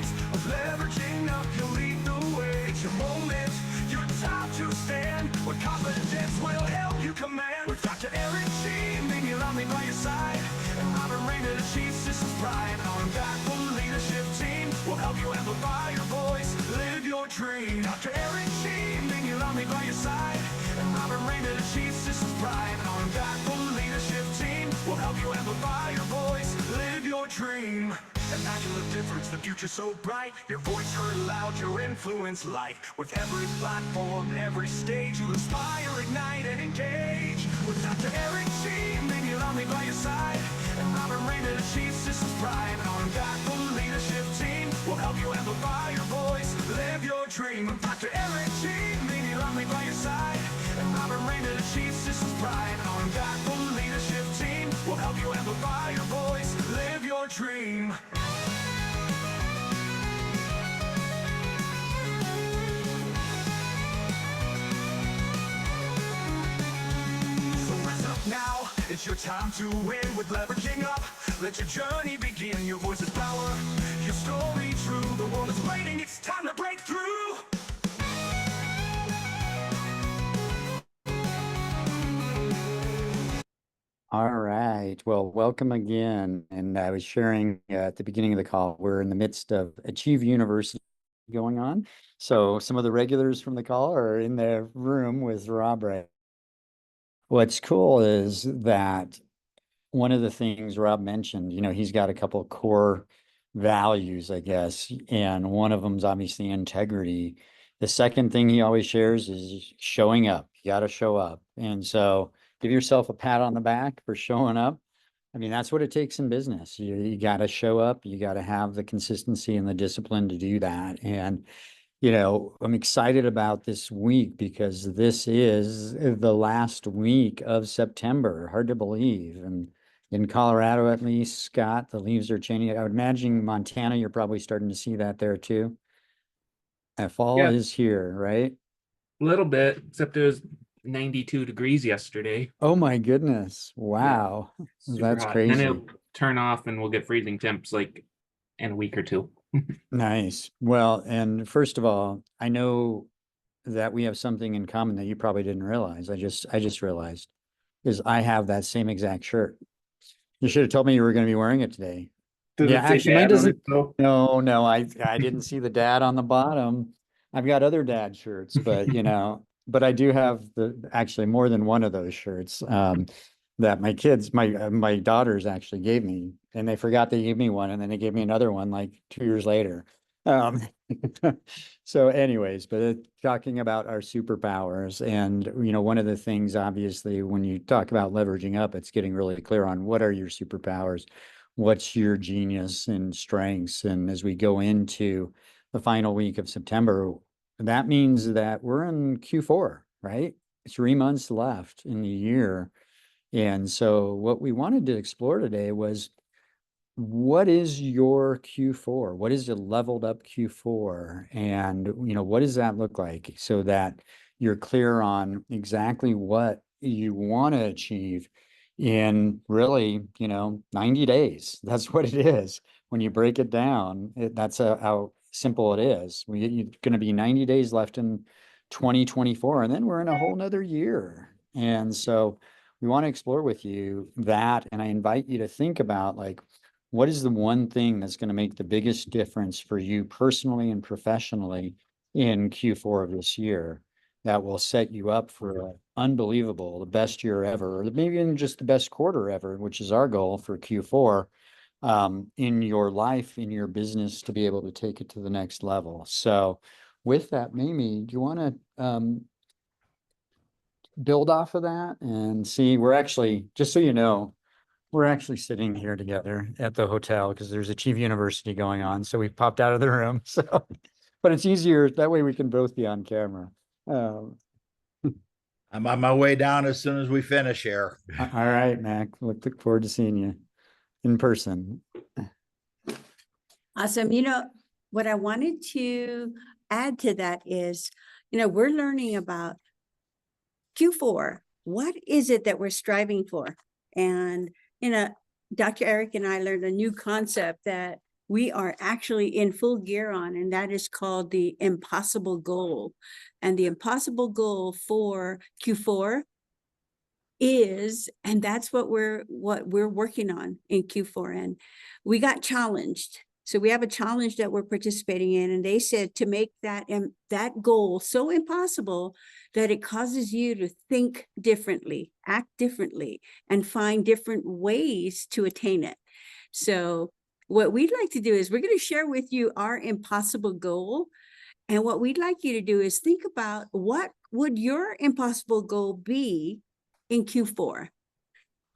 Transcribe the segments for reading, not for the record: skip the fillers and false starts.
ways of leveraging up. You'll lead the way. It's your moment, your time to stand. What confidence will help you command. With Dr. Eric G, maybe allow me by your side. And Robert Ray to achieve systems pride. Our impactful leadership team will help you amplify your voice. Live your dream. Dr. Eric G, maybe allow me by your side. And Robert Ray to achieve systems pride. Our impactful leadership team will help you amplify your voice. Live your dream. Imagine the difference, the future so bright. Your voice heard loud, your influence light. With every platform, every stage, you inspire, ignite, and engage. With Dr. Eric G, maybe allow me by your side. And Robert Ray to achieve systems pride. Our impactful leadership team will help you amplify your voice. Live your dream. With Dr. Eric G, maybe allow me by your side. And Robert Ray to achieve systems pride. Our impactful leadership team will help you amplify your voice. Live your dream. Now, it's your time to win with leveraging up. Let your journey begin, your voice is power, your story true. The world is waiting, it's time to break through. All right. Well, welcome again. And I was sharing at the beginning of the call, we're in the midst of Achieve University going on. So some of the regulars from the call are in the room with Rob Ray. What's cool is that one of the things Rob mentioned, he's got a couple of core values, I guess, and one of them is obviously integrity. The second thing he always shares is showing up. You got to show up. And so give yourself a pat on the back for showing up. I mean, that's what it takes in business. You got to show up. You got to have the consistency and the discipline to do that. And I'm excited about this week because this is the last week of September. Hard to believe. And in Colorado, at least, Scott, the leaves are changing. I would imagine Montana, you're probably starting to see that there too. Fall is here, right? A little bit, except it was 92 degrees yesterday. Oh my goodness. Wow. Super That's hot. crazy. Then it'll turn off and we'll get freezing temps like in a week or two. Nice. Well, and first of all, I know that we have something in common that you probably didn't realize. I just realized is I have that same exact shirt. You should have told me you were going to be wearing it today. Does Yeah, it say actually, mine dad on doesn't. it, though? No, I didn't see the dad on the bottom. I've got other dad shirts, but but I do have actually more than one of those shirts that my kids, my daughters actually gave me, and they forgot they gave me one, and then they gave me another one like 2 years later. Um, so anyways, but talking about our superpowers, and one of the things, obviously, when you talk about leveraging up, it's getting really clear on what are your superpowers, what's your genius and strengths. And as we go into the final week of September, that means that we're in Q4, right? 3 months left in the year. And so what we wanted to explore today was, what is your Q4? What is a leveled up Q4? And, what does that look like so that you're clear on exactly what you want to achieve in really, 90 days. That's what it is. When you break it down, that's how simple it is. You're going to be 90 days left in 2024, and then we're in a whole nother year. And so we want to explore with you that. And I invite you to think about, like, what is the one thing that's going to make the biggest difference for you personally and professionally in Q4 of this year that will set you up for unbelievable, the best year ever, or maybe even just the best quarter ever, which is our goal for Q4 in your life, in your business, to be able to take it to the next level. So with that, Mamie, do you want to build off of that and see? We're actually, just so you know, we're actually sitting here together at the hotel because there's Achieve University going on. So we popped out of the room. So, but it's easier that way we can both be on camera. I'm on my way down as soon as we finish here. All right, Mac. Look forward to seeing you in person. Awesome. What I wanted to add to that is, we're learning about Q4. What is it that we're striving for? And Dr. Eric and I learned a new concept that we are actually in full gear on, and that is called the impossible goal. And the impossible goal for Q4 is, and that's what we're working on in Q4. And we got challenged. So we have a challenge that we're participating in, and they said to make that goal so impossible that it causes you to think differently, act differently, and find different ways to attain it. So what we'd like to do is we're going to share with you our impossible goal. And what we'd like you to do is think about what would your impossible goal be in Q4.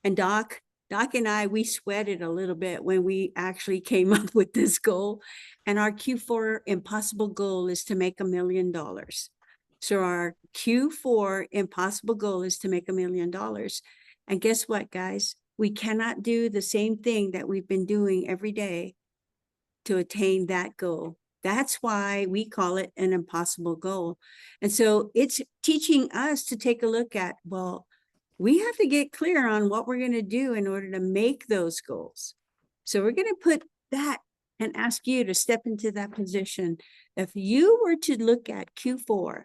And Doc and I, we sweated a little bit when we actually came up with this goal. And our Q4 impossible goal is to make $1 million. So our Q4 impossible goal is to make $1 million. And guess what, guys? We cannot do the same thing that we've been doing every day to attain that goal. That's why we call it an impossible goal. And so it's teaching us to take a look at, well, we have to get clear on what we're going to do in order to make those goals. So we're going to put that and ask you to step into that position. If you were to look at Q4,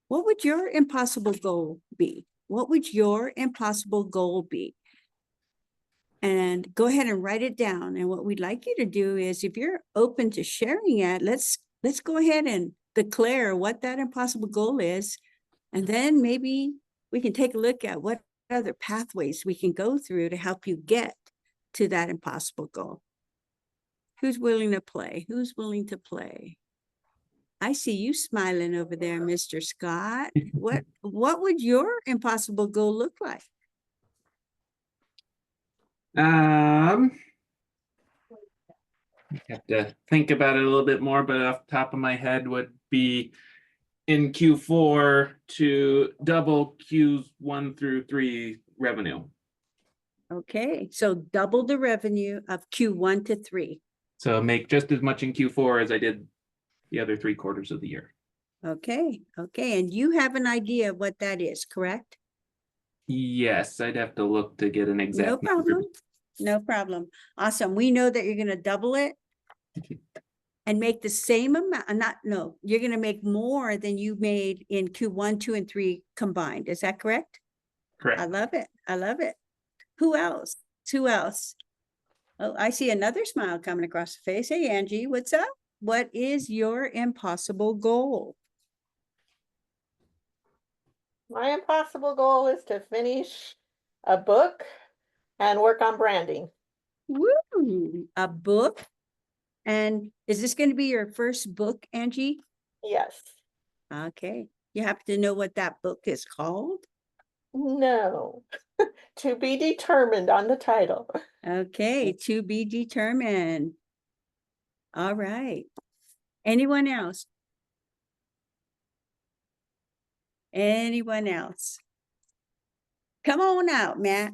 what would your impossible goal be? What would your impossible goal be? And go ahead and write it down. And what we'd like you to do is, if you're open to sharing it, let's go ahead and declare what that impossible goal is. And then maybe we can take a look at what other pathways we can go through to help you get to that impossible goal. Who's willing to play? Who's willing to play? I see you smiling over there, Mr. Scott. What would your impossible goal look like? I have to think about it a little bit more, but off the top of my head would be in Q4 to double Q1 through 3 revenue. Okay, so double the revenue of Q1 to 3. So make just as much in Q4 as I did the other 3 quarters of the year. Okay, and you have an idea of what that is, correct? Yes, I'd have to look to get an exact No number. problem. No problem. Awesome. We know that you're going to double it and make the same amount. You're going to make more than you made in Q1, 2, and 3 combined. Is that correct? Correct. I love it. Who else? Oh, I see another smile coming across the face. Hey, Angie, what's up? What is your impossible goal? My impossible goal is to finish a book and work on branding. Woo! A book. And is this going to be your first book, Angie? Yes. Okay. You happen to know what that book is called? No. To be determined on the title. Okay, to be determined. All right. Anyone else? Anyone else? Come on out, Mac.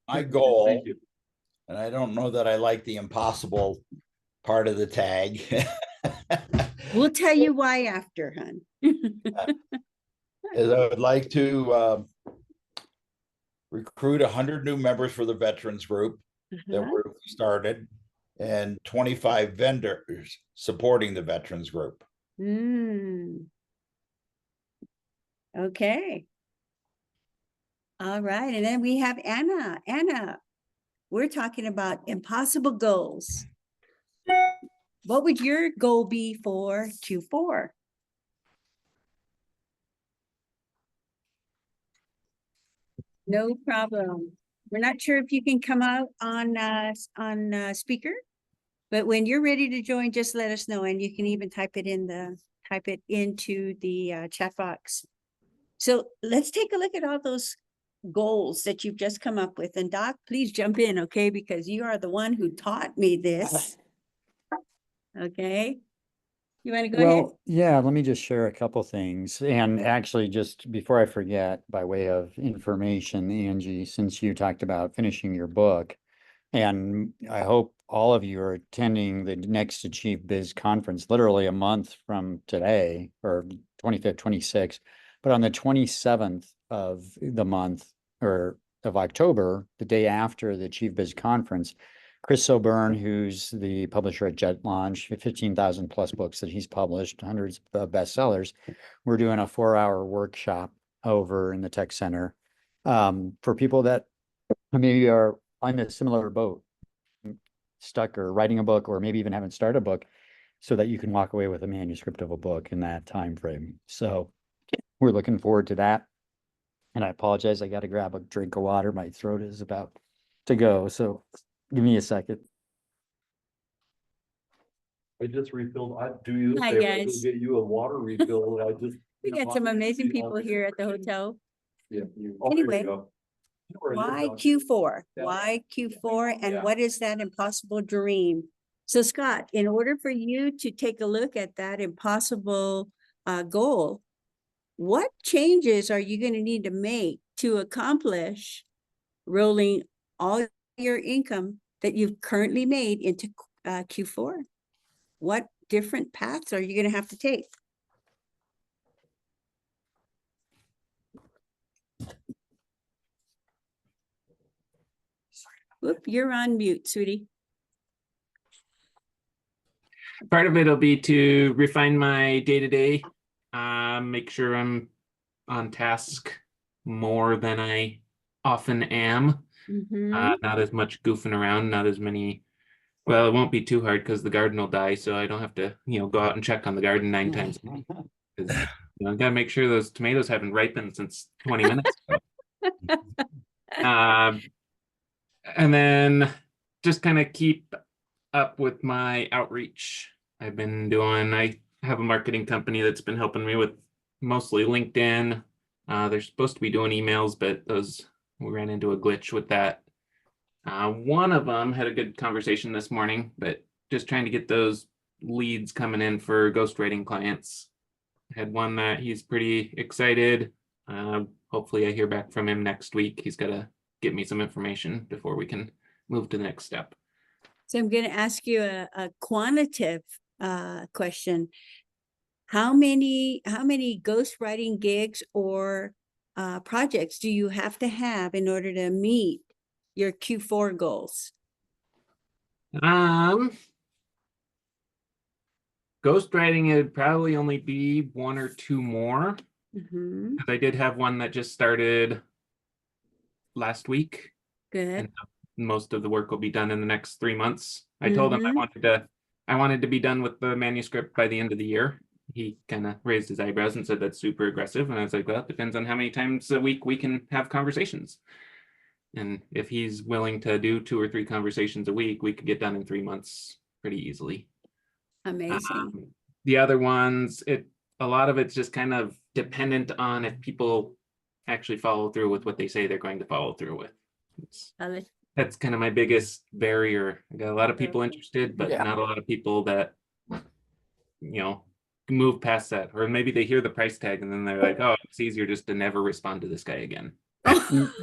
My goal, and I don't know that I like the impossible part of the tag. We'll tell you why after, hon. Is I would like to recruit 100 new members for the veterans group that Uh-huh. were started, and 25 vendors supporting the veterans group. Okay. All right. And then we have Anna. Anna, we're talking about impossible goals. What would your goal be for Q4? No problem. We're not sure if you can come out on speaker, but when you're ready to join, just let us know, and you can even type it into the chat box. So let's take a look at all those goals that you've just come up with. And Doc, please jump in, okay? Because you are the one who taught me this. Okay. You want to go ahead? Well, yeah, let me just share a couple things. And actually, just before I forget, by way of information, Angie, since you talked about finishing your book, and I hope all of you are attending the Next Achieve Biz conference, literally a month from today, or 25th, 26th, but on the 27th of the month, or of October, the day after the Chief Biz Conference, Chris O'Byrne, who's the publisher at Jet Launch, 15,000 plus books that he's published, hundreds of bestsellers. We're doing a 4-hour workshop over in the tech center for people that maybe are on a similar boat, stuck or writing a book, or maybe even haven't started a book, so that you can walk away with a manuscript of a book in that time frame. So we're looking forward to that. And I apologize, I got to grab a drink of water. My throat is about to go. So give me a second. I just refilled, do you a Hi, favor, I'll guys. get you a water refill, I just. We got some amazing people here at the hotel. Yeah. Anyway, Why Why Q4? Why Q4? And Yeah. what is that impossible dream? So Scott, in order for you to take a look at that impossible goal, what changes are you going to need to make to accomplish rolling all your income that you've currently made into Q4? What different paths are you going to have to take? Whoop, you're on mute, sweetie. Part of it'll be to refine my day-to-day, make sure I'm on task more than I often am. Mhm. Not as much goofing around, not as many. Well, it won't be too hard because the garden will die, so I don't have to, go out and check on the garden 9 times a week. 'Cause, I gotta make sure those tomatoes haven't ripened since 20 minutes ago. And then just kind of keep up with my outreach. I have a marketing company that's been helping me with mostly LinkedIn. They're supposed to be doing emails, but we ran into a glitch with that. One of them had a good conversation this morning, but just trying to get those leads coming in for ghostwriting clients. I had one that he's pretty excited. Hopefully I hear back from him next week. He's got to get me some information before we can move to the next step. So I'm going to ask you a quantitative question. How many ghostwriting gigs or projects do you have to have in order to meet your Q4 goals? Ghostwriting, it'd probably only be 1 or 2 more. Mhm. I did have one that just started last week, Good. and most of the work will be done in the next 3 months. I told him I wanted to be done with the manuscript by the end of the year. He kind of raised his eyebrows and said that's super aggressive. And I was like, well, it depends on how many times a week we can have conversations. And if he's willing to do 2 or 3 conversations a week, we could get done in 3 months pretty easily. Amazing. The other ones, a lot of it's just kind of dependent on if people actually follow through with what they say they're going to follow through with. That's kind of my biggest barrier. I got a lot of people interested, but not a lot of people that, move past that. Or maybe they hear the price tag and then they're like, oh, it's easier just to never respond to this guy again.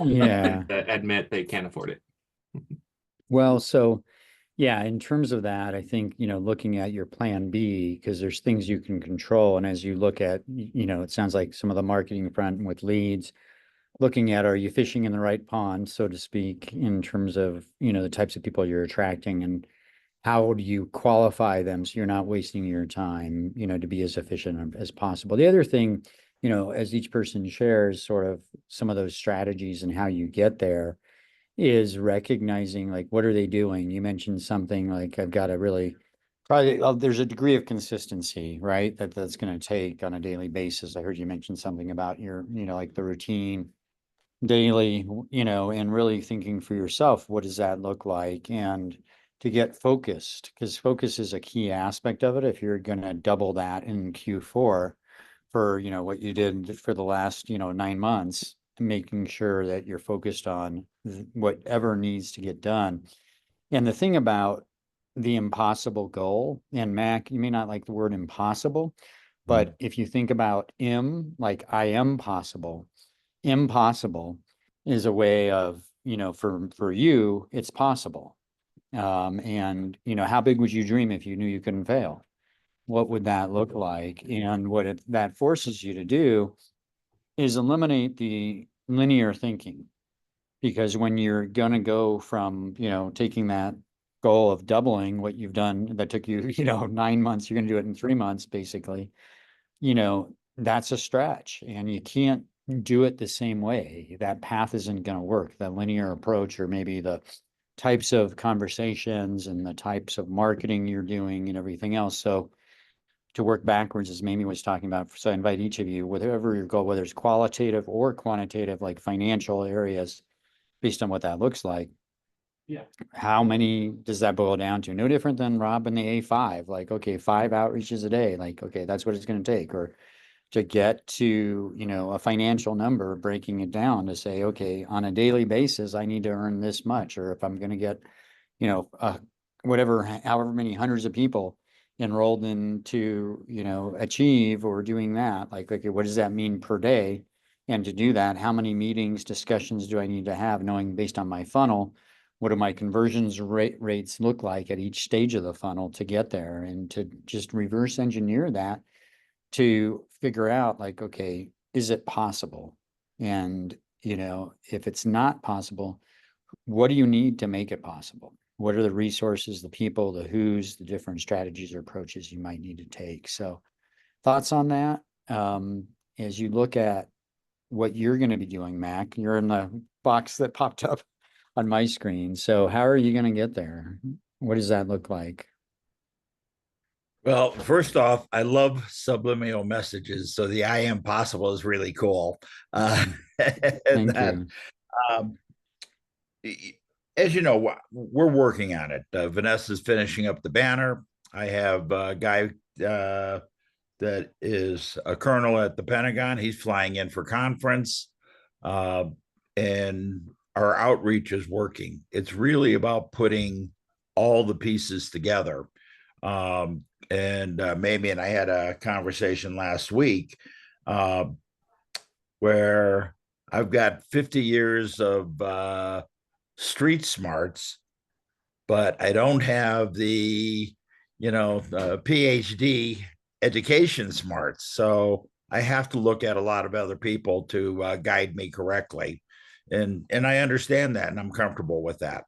Yeah. Admit they can't afford it. Well, so yeah, in terms of that, I think, looking at your plan B, because there's things you can control. And as you look at, it sounds like some of the marketing front with leads, looking at, are you fishing in the right pond, so to speak, in terms of, the types of people you're attracting, and how do you qualify them so you're not wasting your time, to be as efficient as possible. The other thing, as each person shares sort of some of those strategies and how you get there, is recognizing, like, what are they doing? You mentioned something like, I've got to really probably, there's a degree of consistency, right? That's going to take on a daily basis. I heard you mention something about your, like the routine daily, and really thinking for yourself, what does that look like? And to get focused, because focus is a key aspect of it. If you're going to double that in Q4 for, what you did for the last, 9 months, making sure that you're focused on whatever needs to get done. And the thing about the impossible goal, and Mac, you may not like the word impossible, but if you think about like I am possible, impossible is a way of, for you, it's possible. And, how big would you dream if you knew you couldn't fail? What would that look like? And what that forces you to do is eliminate the linear thinking. Because when you're gonna go from, taking that goal of doubling what you've done, that took you, 9 months, you're gonna do it in 3 months, basically. That's a stretch, and you can't do it the same way. That path isn't gonna work. The linear approach, or maybe the types of conversations and the types of marketing you're doing and everything else. So to work backwards, as Mamie was talking about, so I invite each of you, whatever your goal, whether it's qualitative or quantitative, like financial areas, based on what that looks like. Yeah. How many does that boil down to? No different than Rob and the A5, like, okay, 5 outreaches a day, like, okay, that's what it's going to take. Or to get to, a financial number, breaking it down to say, okay, on a daily basis, I need to earn this much. Or if I'm going to get, whatever, however many hundreds of people enrolled into, achieve, or doing that, like, okay, what does that mean per day? And to do that, how many meetings, discussions do I need to have, knowing based on my funnel, what do my conversions rates look like at each stage of the funnel to get there, and to just reverse engineer that to figure out, like, okay, is it possible? And, if it's not possible, what do you need to make it possible? What are the resources, the people, the who's, the different strategies or approaches you might need to take? So thoughts on that? As you look at what you're going to be doing, Mac, you're in the box that popped up on my screen. So how are you going to get there? What does that look like? Well, first off, I love subliminal messages. So the I am possible is really cool. Thank That, you. um, as you know, we're working on it. Vanessa's finishing up the banner. I have a guy that is a colonel at the Pentagon. He's flying in for conference, and our outreach is working. It's really about putting all the pieces together. And Mamie and I had a conversation last week where I've got 50 years of street smarts, but I don't have the, PhD education smarts. So I have to look at a lot of other people to guide me correctly. And I understand that, and I'm comfortable with that.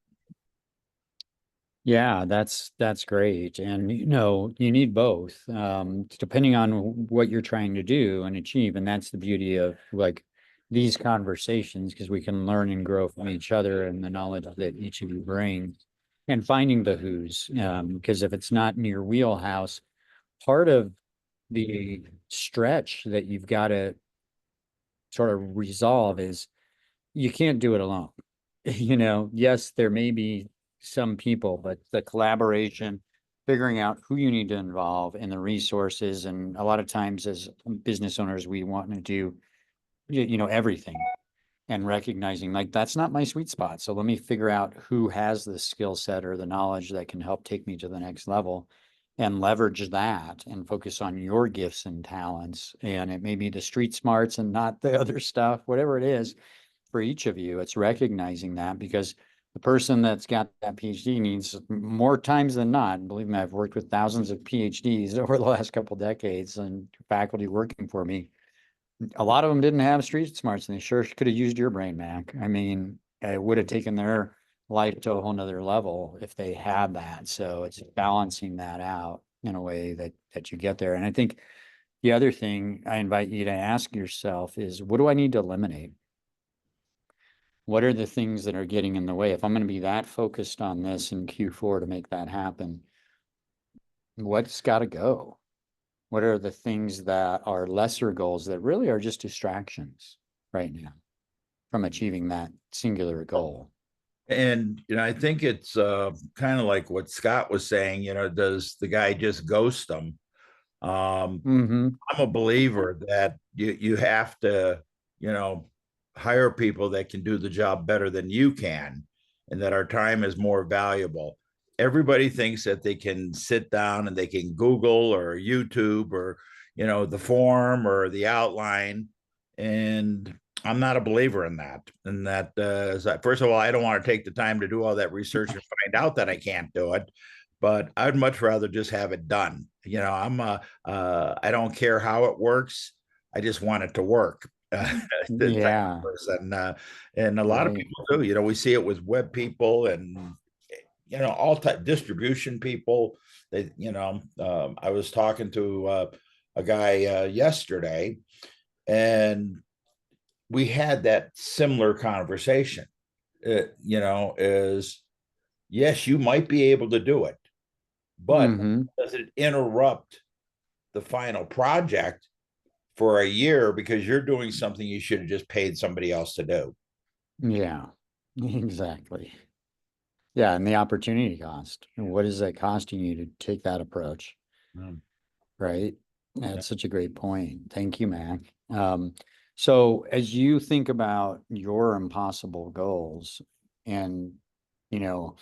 Yeah, that's great. And you need both, depending on what you're trying to do and achieve. And that's the beauty of, like, these conversations, because we can learn and grow from each other and the knowledge that each of you brings, and finding the who's. Because if it's not in your wheelhouse, part of the stretch that you've got to sort of resolve is you can't do it alone. Yes, there may be some people, but the collaboration, figuring out who you need to involve, and the resources. And a lot of times as business owners, we want to do, everything, and recognizing, like, that's not my sweet spot. So let me figure out who has the skill set or the knowledge that can help take me to the next level, and leverage that and focus on your gifts and talents. And it may be the street smarts and not the other stuff, whatever it is. For each of you, it's recognizing that, because the person that's got that PhD needs, more times than not, believe me, I've worked with thousands of PhDs over the last couple of decades, and faculty working for me. A lot of them didn't have street smarts, and they sure could have used your brain, Mac. I mean, it would have taken their life to a whole nother level if they had that. So it's balancing that out in a way that you get there. And I think the other thing I invite you to ask yourself is, what do I need to eliminate? What are the things that are getting in the way? If I'm going to be that focused on this in Q4 to make that happen, what's got to go? What are the things that are lesser goals that really are just distractions right now from achieving that singular goal? And I think it's kind of like what Scott was saying. Does the guy just ghost them? Mm-hmm. I'm a believer that you have to, hire people that can do the job better than you can, and that our time is more valuable. Everybody thinks that they can sit down and they can Google or YouTube or, the form or the outline. And I'm not a believer in that. And that, first of all, I don't want to take the time to do all that research and find out that I can't do it. But I'd much rather just have it done. I don't care how it works. I just want it to work. the type Yeah, of person. And a lot of right. people do, you know, we see it with web people and, you know, all type distribution people. They, you know, I was talking to a guy yesterday, and we had that similar conversation. You know, is yes, you might be able to do it, but Hmm. does it interrupt the final project for a year because you're doing something you should have just paid somebody else to do? Yeah, exactly. Yeah, and the opportunity cost. And what is that costing you to take that approach? Mm. Right? Yeah. That's such a great point. Thank you, Mac. So as you think about your impossible goals and, you know,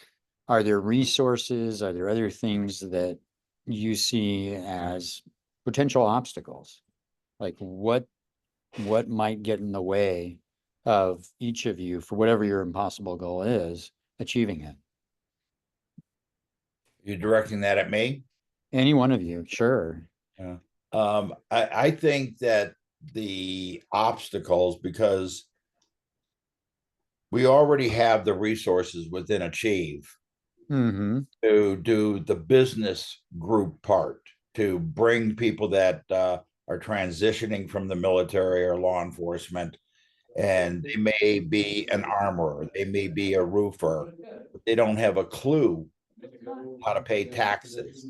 are there resources, are there other things that you see as potential obstacles? Like what might get in the way of each of you for whatever your impossible goal is, achieving it? You're directing that at me? Any one of you, sure. Yeah. I think that the obstacles, because we already have the resources within Achieve Mm-hmm. to do the business group part, to bring people that are transitioning from the military or law enforcement, and they may be an armorer, they may be a roofer, but they don't have a clue how to pay taxes,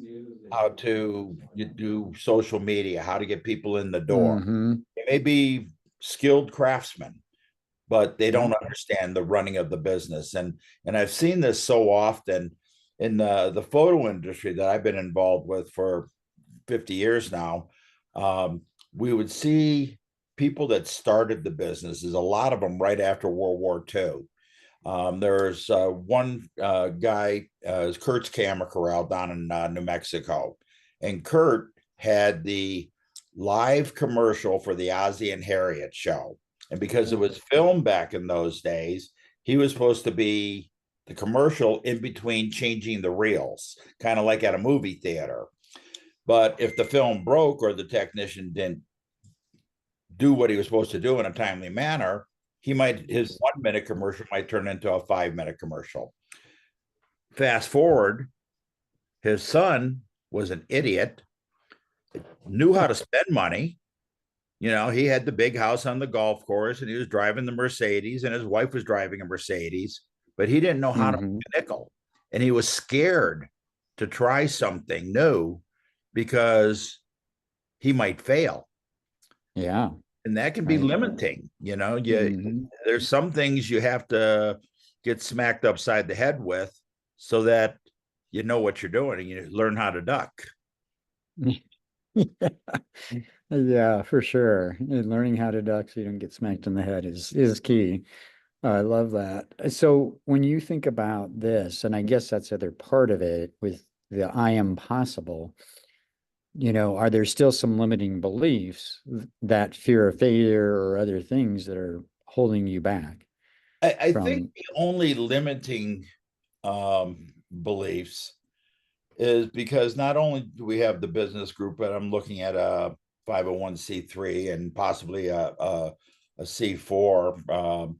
how to do social media, how to get people in the door. Mm-hmm. They may be skilled craftsmen, but they Yeah. don't understand the running of the business. And I've seen this so often in the photo industry that I've been involved with for 50 years now. Um, we would see people that started the businesses, a lot of them right after World War II. There's one guy, is Kurt's Camera Corral down in New Mexico. And Kurt had the live commercial for the Ozzie and Harriet show. And because it was filmed back in those days, he was supposed to be the commercial in between changing the reels, kind of like at a movie theater. But if the film broke or the technician didn't do what he was supposed to do in a timely manner, he might, his 1 minute commercial might turn into a 5 minute commercial. Fast forward, his son was an idiot, knew how to spend money. You know, he had the big house on the golf course and he was driving the Mercedes, and his wife was driving a Mercedes, but he didn't know how to Mm-hmm. make a nickel. And he was scared to try something new because he might fail. Yeah. And that can be Right. limiting. You know, Mm-hmm. there's some things you have to get smacked upside the head with so that you know what you're doing and you learn how to duck. Yeah, for sure. And learning how to duck so you don't get smacked in the head is key. I love that. So when you think about this, and I guess that's the other part of it with the I am possible, are there still some limiting beliefs, that fear of failure or other things that are holding you back I think from? the only limiting beliefs is because not only do we have the business group, but I'm looking at a 501c3 and possibly a C4,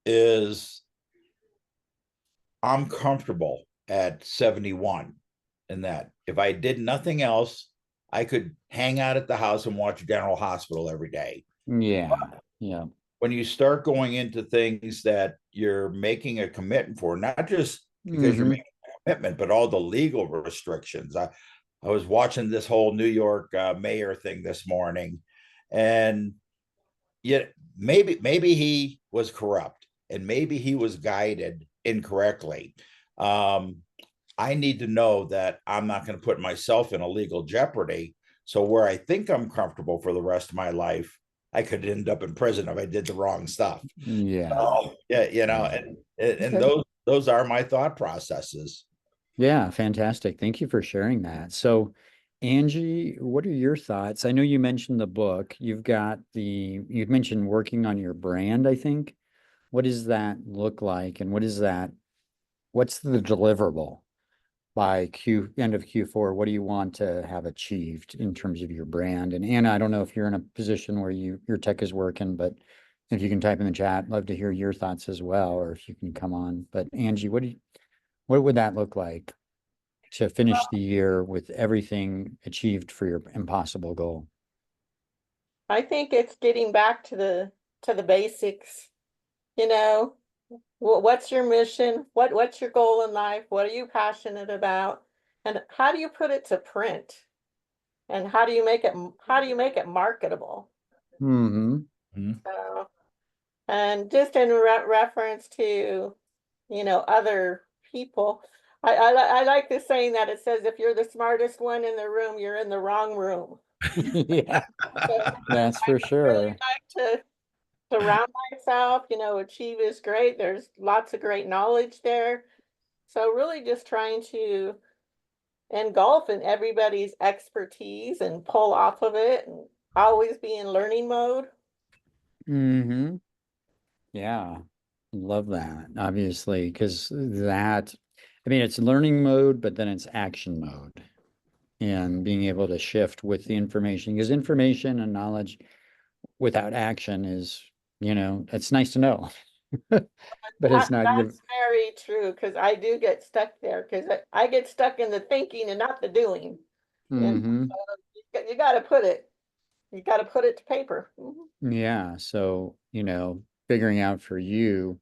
is I'm comfortable at 71 in that. If I did nothing else, I could hang out at the house and watch General Hospital every day. Yeah, yeah. When you start going into things that you're making a commitment for, not just because you're Hmm. making a commitment, but all the legal restrictions. I was watching this whole New York mayor thing this morning, and yet maybe he was corrupt and maybe he was guided incorrectly. Um, I need to know that I'm not going to put myself in a legal jeopardy. So where I think I'm comfortable for the rest of my life, I could end up in prison if I did the wrong stuff. Yeah. Oh, yeah, you know, Yeah. and Okay. those are my thought processes. Yeah, fantastic. Thank you for sharing that. So, Angie, what are your thoughts? I know you mentioned the book. You've mentioned working on your brand, I think. What does that look like? And what's the deliverable? by end of Q4, what do you want to have achieved in terms of your brand? And Anna, I don't know if you're in a position where your tech is working, but if you can type in the chat, love to hear your thoughts as well, or if you can come on. But Angie, what would that look like to finish the year with everything achieved for your impossible goal? I think it's getting back to the basics. You know, what's your mission? What's your goal in life? What are you passionate about? And how do you put it to print? And how do you make it marketable? Mm-hmm. So, and just in reference to, other people, I like this saying that it says, if you're the smartest one in the room, you're in the wrong room. Yeah, So that's for I really sure. like to surround myself, Achieve is great. There's lots of great knowledge there. So really just trying to engulf in everybody's expertise and pull off of it and always be in learning mode. Mm-hmm. Yeah, love that, obviously, because it's learning mode, but then it's action mode and being able to shift with the information, because information and knowledge without action is, it's nice to know, but it's not give. That's very true, because I do get stuck there, because I get stuck in the thinking and not the doing. And Mm-hmm. you got to put it to paper. Mhm. Yeah, so, figuring out for you,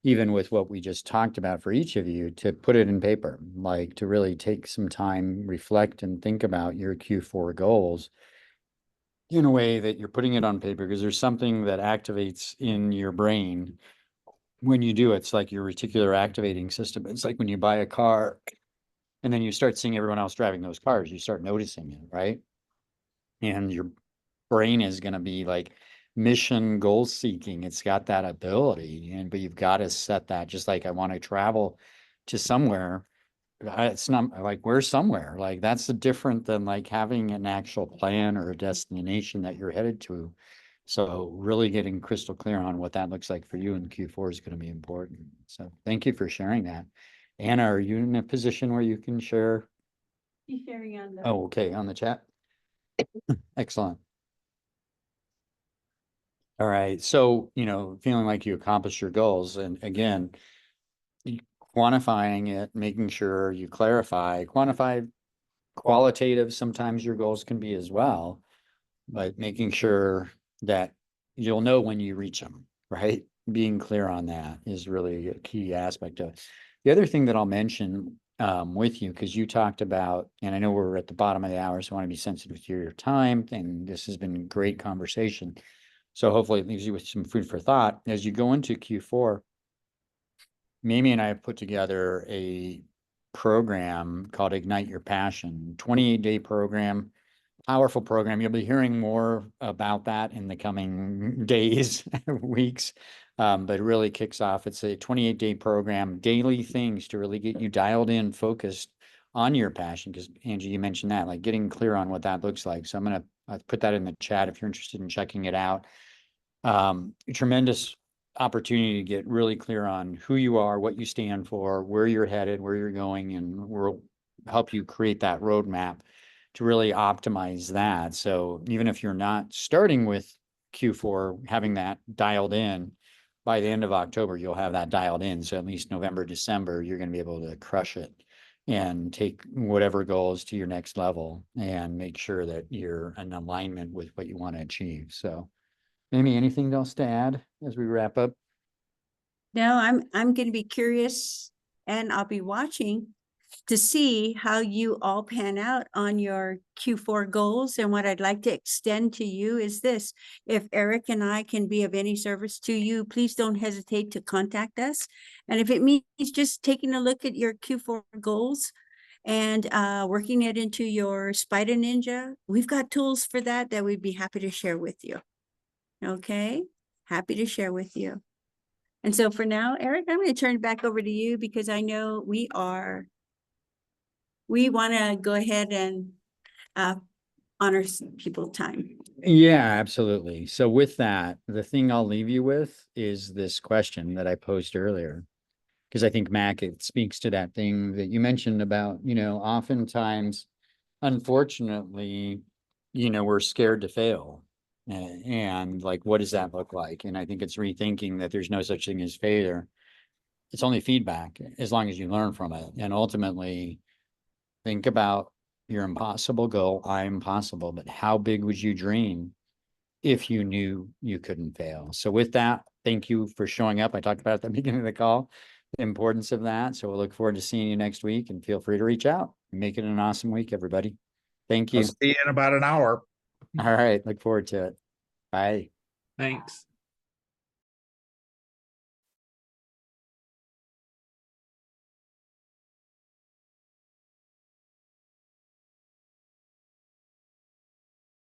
even with what we just talked about for each of you, to put it in paper, like to really take some time, reflect and think about your Q4 goals in a way that you're putting it on paper, because there's something that activates in your brain when you do it. It's like your reticular activating system. It's like when you buy a car and then you start seeing everyone else driving those cars, you start noticing it, right? And your brain is going to be like mission goal seeking. It's got that ability, but you've got to set that. Just like I want to travel to somewhere, it's not like we're somewhere, like that's different than like having an actual plan or a destination that you're headed to. So really getting crystal clear on what that looks like for you in Q4 is going to be important. So thank you for sharing that. Anna, are you in a position where you can share? He's sharing on the. Oh, okay, on the chat. Excellent. All right. So, feeling like you accomplished your goals, and again, quantifying it, making sure you quantify qualitative. Sometimes your goals can be as well, but making sure that you'll know when you reach them, right? Being clear on that is really a key aspect of it. The other thing that I'll mention with you, because you talked about, and I know we're at the bottom of the hour, so I want to be sensitive to your time, and this has been a great conversation. So hopefully it leaves you with some food for thought. As you go into Q4, Mimi and I have put together a program called Ignite Your Passion, 28-day program, powerful program. You'll be hearing more about that in the coming days, weeks, but it really kicks off. It's a 28-day program, daily things to really get you dialed in, focused on your passion. Because Angie, you mentioned that, like getting clear on what that looks like. So I'm going to put that in the chat if you're interested in checking it out. Tremendous opportunity to get really clear on who you are, what you stand for, where you're headed, where you're going, and we'll help you create that roadmap to really optimize that. So even if you're not starting with Q4, having that dialed in, by the end of October, you'll have that dialed in. So at least November, December, you're going to be able to crush it and take whatever goals to your next level and make sure that you're in alignment with what you want to achieve. So Amy, anything else to add as we wrap up? No, I'm going to be curious, and I'll be watching to see how you all pan out on your Q4 goals. And what I'd like to extend to you is this: if Eric and I can be of any service to you, please don't hesitate to contact us. And if it means just taking a look at your Q4 goals and working it into your Spider Ninja, we've got tools for that we'd be happy to share with you. Okay, happy to share with you. And so for now, Eric, I'm going to turn it back over to you, because I know we want to go ahead and honor people's time. Yeah, absolutely. So with that, the thing I'll leave you with is this question that I posed earlier. Because I think, Mac, it speaks to that thing that you mentioned about, oftentimes, unfortunately, we're scared to fail. And like, what does that look like? And I think it's rethinking that there's no such thing as failure. It's only feedback as long as you learn from it. And ultimately, think about your impossible goal. I'm possible, but how big would you dream if you knew you couldn't fail? So with that, thank you for showing up. I talked about at the beginning of the call, the importance of that. So we'll look forward to seeing you next week, and feel free to reach out. Make it an awesome week, everybody. Thank you. I'll see you in about an hour. All right. Look forward to it. Bye. Thanks.